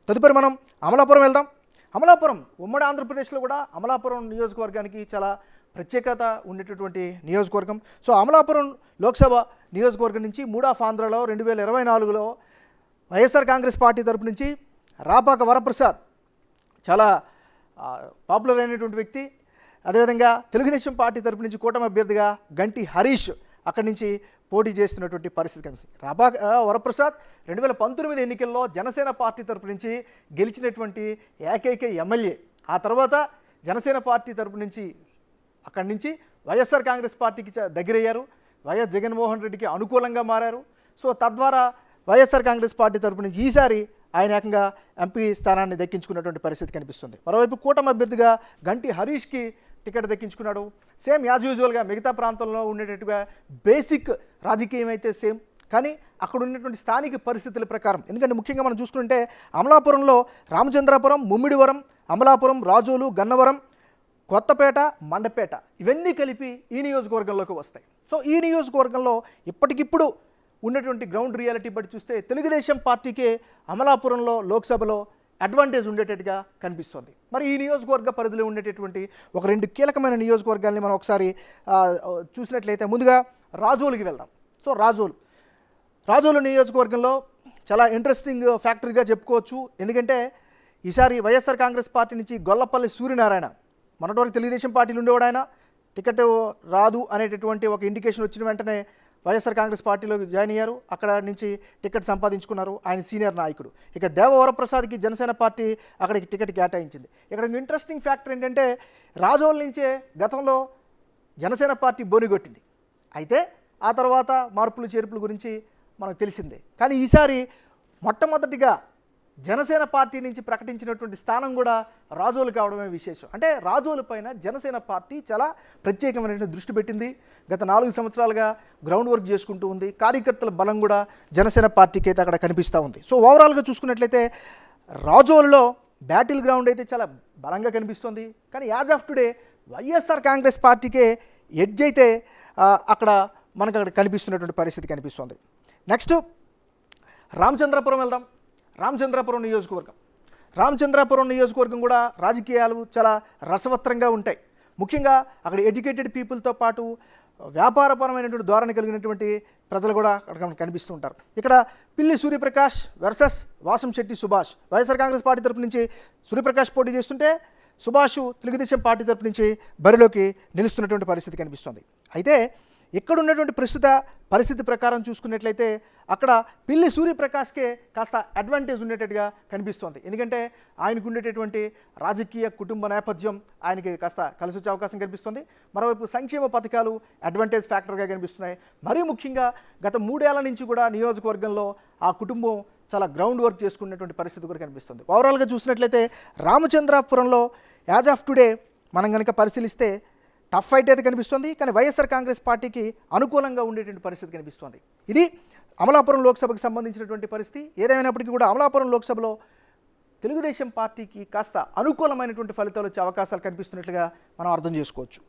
తదుపరి మనం అమలాపురం వెళ్దాం. అమలాపురం ఉమ్మడి ఆంధ్రప్రదేశ్లో కూడా అమలాపురం నియోజకవర్గానికి చాలా ప్రత్యేకత ఉండేటటువంటి నియోజకవర్గం. సో అమలాపురం లోక్సభ నియోజకవర్గం నుంచి మూడ్ ఆఫ్ ఆంధ్రలో 2024లో వైఎస్ఆర్ కాంగ్రెస్ పార్టీ తరపు నుంచి రాపాక వరప్రసాద్ చాలా పాపులర్ అయినటువంటి వ్యక్తి. అదేవిధంగా తెలుగుదేశం పార్టీ తరపు నుంచి కూటమి అభ్యర్థిగా గంటి హరీష్ అక్కడి నుంచి పోటీ చేస్తున్నటువంటి పరిస్థితి కనిపిస్తుంది. రాపాక వరప్రసాద్ 2019 ఎన్నికల్లో జనసేన పార్టీ తరపు నుంచి గెలిచినటువంటి ఏకైక ఎమ్మెల్యే. ఆ తర్వాత జనసేన పార్టీ తరపు నుంచి అక్కడి నుంచి వైఎస్ఆర్ కాంగ్రెస్ పార్టీకి దగ్గరయ్యారు. వైఎస్ జగన్మోహన్ రెడ్డికి అనుకూలంగా మారారు. సో తద్వారా వైఎస్ఆర్ కాంగ్రెస్ పార్టీ తరపు నుంచి ఈసారి ఆయన ఏకంగా ఎంపీ స్థానాన్ని దక్కించుకున్నటువంటి పరిస్థితి కనిపిస్తుంది. మరోవైపు కూటమి అభ్యర్థిగా గంటి హరీష్కి టికెట్ దక్కించుకున్నాడు. సేమ్ యాజ్ యూజువల్గా మిగతా ప్రాంతంలో ఉండేటట్టుగా బేసిక్ రాజకీయం అయితే సేమ్, కానీ అక్కడ ఉన్నటువంటి స్థానిక పరిస్థితుల ప్రకారం, ఎందుకంటే ముఖ్యంగా మనం చూసుకుంటే అమలాపురంలో రామచంద్రాపురం, ముమ్మిడివరం, అమలాపురం, రాజోలు, గన్నవరం, కొత్తపేట, మండపేట ఇవన్నీ కలిపి ఈ నియోజకవర్గంలోకి వస్తాయి. సో ఈ నియోజకవర్గంలో ఇప్పటికిప్పుడు ఉన్నటువంటి గ్రౌండ్ రియాలిటీ బట్టి చూస్తే తెలుగుదేశం పార్టీకే అమలాపురంలో లోక్సభలో అడ్వాంటేజ్ ఉండేటట్టుగా కనిపిస్తుంది. మరి ఈ నియోజకవర్గ పరిధిలో ఉండేటటువంటి ఒక 2 కీలకమైన నియోజకవర్గాల్ని మనం ఒకసారి చూసినట్లయితే ముందుగా రాజోలుకి వెళ్దాం. సో రాజోలు నియోజకవర్గంలో చాలా ఇంట్రెస్టింగ్ ఫ్యాక్టరీగా చెప్పుకోవచ్చు. ఎందుకంటే ఈసారి వైఎస్ఆర్ కాంగ్రెస్ పార్టీ నుంచి గొల్లపల్లి సూర్యనారాయణ, మొన్నటి వరకు తెలుగుదేశం పార్టీలు ఉండేవాడు, ఆయన టికెట్ రాదు అనేటటువంటి ఒక ఇండికేషన్ వచ్చిన వెంటనే వైఎస్ఆర్ కాంగ్రెస్ పార్టీలో జాయిన్ అయ్యారు. అక్కడ నుంచి టికెట్ సంపాదించుకున్నారు. ఆయన సీనియర్ నాయకుడు. ఇక దేవవరప్రసాద్కి జనసేన పార్టీ అక్కడికి టికెట్ కేటాయించింది. ఇక్కడ ఇంట్రెస్టింగ్ ఫ్యాక్టర్ ఏంటంటే రాజోల్ నుంచే గతంలో జనసేన పార్టీ బోనిగొట్టింది. అయితే ఆ తర్వాత మార్పులు చేర్పుల గురించి మనకు తెలిసిందే. కానీ ఈసారి మొట్టమొదటిగా జనసేన పార్టీ నుంచి ప్రకటించినటువంటి స్థానం కూడా రాజోలు కావడమే విశేషం. అంటే రాజోలు పైన జనసేన పార్టీ చాలా ప్రత్యేకమైన దృష్టి పెట్టింది. గత 4 సంవత్సరాలుగా గ్రౌండ్ వర్క్ చేసుకుంటూ ఉంది. కార్యకర్తల బలం కూడా జనసేన పార్టీకి అయితే అక్కడ కనిపిస్తూ ఉంది. సో ఓవరాల్గా చూసుకున్నట్లయితే రాజోలులో బ్యాటిల్ గ్రౌండ్ అయితే చాలా బలంగా కనిపిస్తుంది. కానీ as of today YSR Congress పార్టీకే ఎడ్జ్ అయితే అక్కడ మనకు అక్కడ కనిపిస్తున్నటువంటి పరిస్థితి కనిపిస్తుంది. నెక్స్ట్ రామచంద్రాపురం వెళ్దాం. రామచంద్రాపురం నియోజకవర్గం కూడా రాజకీయాలు చాలా రసవత్రంగా ఉంటాయి. ముఖ్యంగా అక్కడ ఎడ్యుకేటెడ్ పీపుల్తో పాటు వ్యాపారపరమైనటువంటి ధోరణి కలిగినటువంటి ప్రజలు కూడా అక్కడ కనిపిస్తూ ఉంటారు. ఇక్కడ పిల్లి సూర్యప్రకాష్ వర్సెస్ వాసంశెట్టి సుభాష్. వైఎస్ఆర్ కాంగ్రెస్ పార్టీ తరపు నుంచి సూర్యప్రకాష్ పోటీ చేస్తుంటే సుభాష్ తెలుగుదేశం పార్టీ తరపు నుంచి బరిలోకి నిలుస్తున్నటువంటి పరిస్థితి కనిపిస్తుంది. అయితే ఇక్కడ ఉన్నటువంటి ప్రస్తుత పరిస్థితి ప్రకారం చూసుకున్నట్లయితే అక్కడ పిల్లి సూర్యప్రకాష్కే కాస్త అడ్వాంటేజ్ ఉండేటట్టుగా కనిపిస్తోంది. ఎందుకంటే ఆయనకు ఉండేటటువంటి రాజకీయ కుటుంబ నేపథ్యం ఆయనకి కాస్త కలిసి వచ్చే అవకాశం కనిపిస్తుంది. మరోవైపు సంక్షేమ పథకాలు అడ్వాంటేజ్ ఫ్యాక్టర్గా కనిపిస్తున్నాయి. మరీ ముఖ్యంగా గత 3 ఏళ్ల నుంచి కూడా నియోజకవర్గంలో ఆ కుటుంబం చాలా గ్రౌండ్ వర్క్ చేసుకున్నటువంటి పరిస్థితి కూడా కనిపిస్తుంది. ఓవరాల్గా చూసినట్లయితే రామచంద్రాపురంలో యాజ్ ఆఫ్ టుడే మనం కనుక పరిశీలిస్తే టఫ్ ఫైట్ అయితే కనిపిస్తుంది. కానీ వైఎస్ఆర్ కాంగ్రెస్ పార్టీకి అనుకూలంగా ఉండేటువంటి పరిస్థితి కనిపిస్తుంది. ఇది అమలాపురం లోక్సభకు సంబంధించినటువంటి పరిస్థితి. ఏదేమైనప్పటికీ కూడా అమలాపురం లోక్సభలో తెలుగుదేశం పార్టీకి కాస్త అనుకూలమైనటువంటి ఫలితాలు వచ్చే అవకాశాలు కనిపిస్తున్నట్లుగా మనం అర్థం చేసుకోవచ్చు.